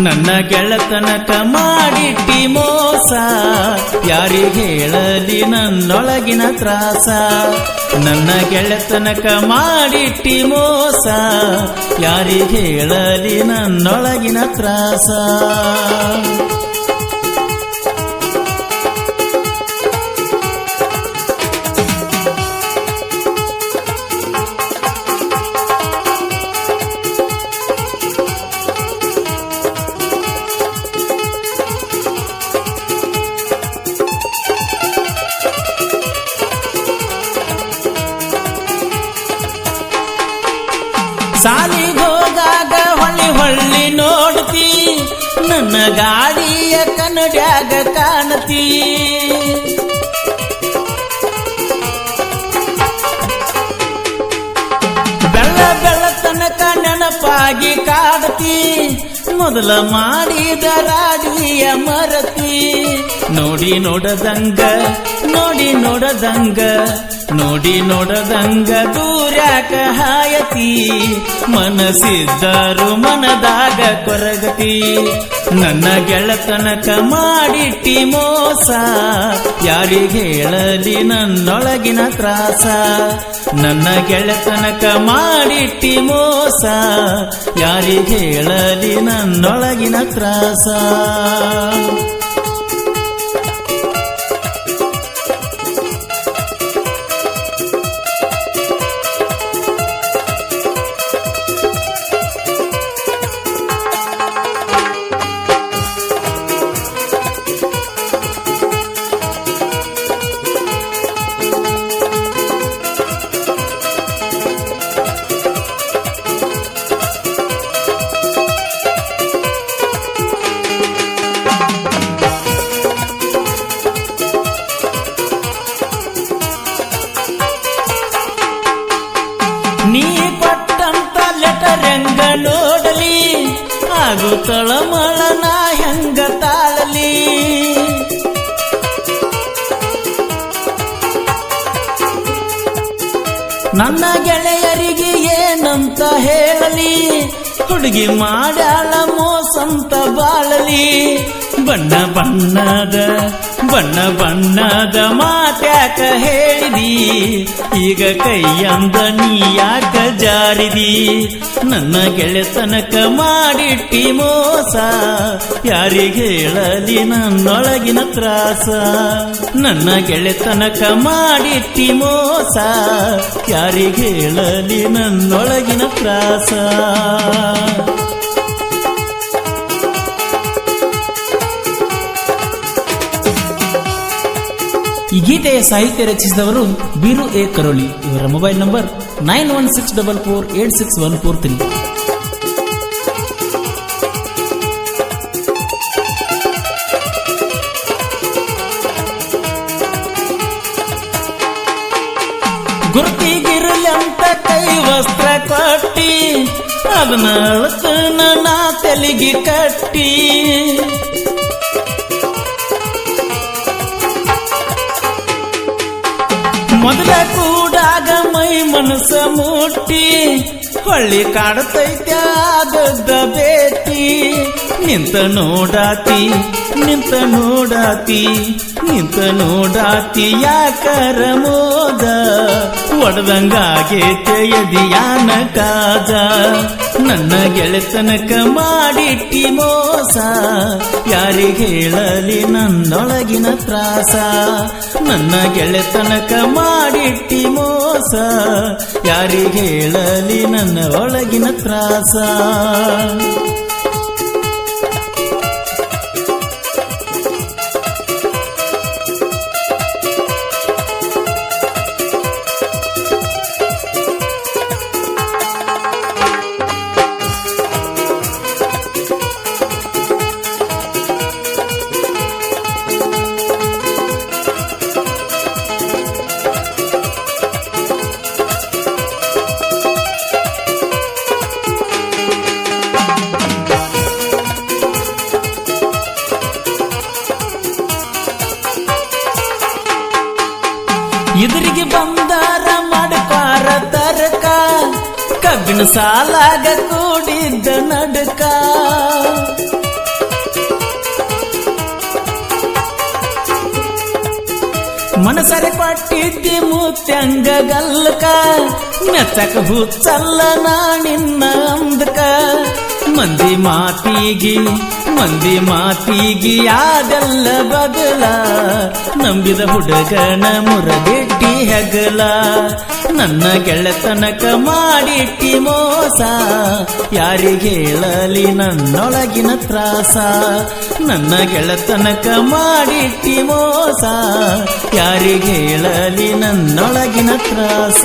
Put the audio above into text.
ನನ್ನ ಗೆಳತನಕ ಮಾಡಿಟ್ಟಿ ಮೋಸ ಯಾರಿಗೆ ಹೇಳಲಿ ನನ್ನೊಳಗಿನ ತ್ರಾಸ ನನ್ನ ಗೆಳತನಕ ಮಾಡಿಟ್ಟಿ ಮೋಸ ಯಾರಿಗೆ ಹೇಳಲಿ ನನ್ನೊಳಗಿನ ತ್ರಾಸ ಸಾಲಿಗೋದಾಗ ಹೊಳ್ಳಿ ಹೊಳ್ಳಿ ನೋಡ್ತಿ ನನ್ನ ಗಾಡಿಯ ಕನ್ನಡ್ಯಾಗ ಕಾಣತಿ ಬೆಳ್ಳ ಬೆಳತನಕ ನೆನಪಾಗಿ ಕಾಡತಿ ಮೊದಲ ಮಾಡಿದ ರಾಡಿಯ ಮರತಿ ನೋಡಿ ನೋಡದಂಗ ನೋಡಿ ನೋಡದಂಗ ನೋಡಿ ನೋಡದಂಗ ದೂರ್ಯಾಕ ಹಾಯತಿ ಮನಸ್ಸಿದ್ದರು ಮನದಾಗ ಕೊರಗತಿ ನನ್ನ ಗೆಳತನಕ ಮಾಡಿಟ್ಟಿ ಮೋಸ ಯಾರಿಗೆ ಹೇಳಲಿ ನನ್ನೊಳಗಿನ ತ್ರಾಸ ನನ್ನ ಗೆಳತನಕ ಮಾಡಿಟ್ಟಿ ಮೋಸ ಯಾರಿಗೆ ಹೇಳಲಿ ನನ್ನೊಳಗಿನ ತ್ರಾಸ ನೀ ಕೊಟ್ಟಂತ ಲೆಟರ್ ಹೆಂಗ ನೋಡಲಿ ಹಾಗೂ ತಳಮಳನ ಹೆಂಗ ತಾಳಲಿ ನನ್ನ ಗೆಳೆಯರಿಗೆ ಏನಂತ ಹೇಳಲಿ ಹುಡುಗಿ ಮಾಡ್ಯಾಳ ಮೋಸಂತ ಬಾಳಲಿ ಬಣ್ಣ ಬಣ್ಣದ ಮಾತ್ಯಾಕ ಹೇಳಿದಿ ಈಗ ಕೈಯಂದ ನೀ ಯಾಕ ಜಾರಿದಿ ನನ್ನ ಗೆಳೆತನಕ ಮಾಡಿಟ್ಟಿ ಮೋಸ ಯಾರಿಗೆ ಹೇಳಲಿ ನನ್ನೊಳಗಿನ ತ್ರಾಸ ನನ್ನ ಗೆಳೆತನಕ ಮಾಡಿಟ್ಟಿ ಮೋಸ ಯಾರಿಗೆ ಹೇಳಲಿ ನನ್ನೊಳಗಿನ ತ್ರಾಸ ಈ ಗೀತೆಯ ಸಾಹಿತ್ಯ ರಚಿಸಿದವರು ಬೀರು ಎ ಕರೋಳಿ. ಇವರ ಮೊಬೈಲ್ ನಂಬರ್ 9164486143. ಗುರುತಿಗಿರಲಿ ಅಂತ ಕೈ ವಸ್ತ್ರ ಕೊಟ್ಟಿ ಅದನ್ನ ಅಳತನ ನಾ ತೆಲಿಗೆ ಕಟ್ಟಿ ಮೊದಲ ಕೂಡಾಗ ಮೈ ಮನಸ್ಸ ಮುಟ್ಟಿ ಹೊಳ್ಳಿ ಕಾಡತೈತ್ಯಾದ ಬೇತಿ ನಿಂತ ನೋಡಾತಿ ಯಾಕರ ಮೋದ ಒಡದಂಗಾಗೇತೆ ಎದಿಯಾನ ಕಾದ ನನ್ನ ಗೆಳೆತನಕ ಮಾಡಿಟ್ಟಿ ಮೋಸ ಯಾರಿಗೆ ಹೇಳಲಿ ನನ್ನೊಳಗಿನ ತ್ರಾಸ ನನ್ನ ಗೆಳೆತನಕ ಮಾಡಿಟ್ಟಿ ಮೋಸ ಯಾರಿಗೆ ಹೇಳಲಿ ನನ್ನ ಒಳಗಿನ ತ್ರಾಸ ಎದುರಿಗೆ ಬಂದಾರ ಮಾಡ್ಪಾರ ತರಕ ಕಬ್ಬಿನ ಸಾಲಾಗ ಕೂಡಿದ್ದ ನಡಕ ಮನಸರೆ ಕೊಟ್ಟಿದ್ದಿ ಮುತ್ಯಂಗ ಗಲ್ಕ ಮೆಚ್ಚಕ ಹುಚ್ಚಲ್ಲ ನಾನಿನ್ನ ಅಂದಕ ಮಂದಿ ಮಾತಿಗಿ ಯಾದೆಲ್ಲ ಬದಲ ನಂಬಿದ ಹುಡುಗನ ಮುರದಿಟ್ಟಿ ಹೆಗಲ ನನ್ನ ಗೆಳೆತನಕ ಮಾಡಿಟ್ಟಿ ಮೋಸ ಯಾರಿಗೆ ಹೇಳಲಿ ನನ್ನೊಳಗಿನ ತ್ರಾಸ ನನ್ನ ಗೆಳೆತನಕ ಮಾಡಿಟ್ಟಿ ಮೋಸ ಯಾರಿಗೆ ಹೇಳಲಿ ನನ್ನೊಳಗಿನ ತ್ರಾಸ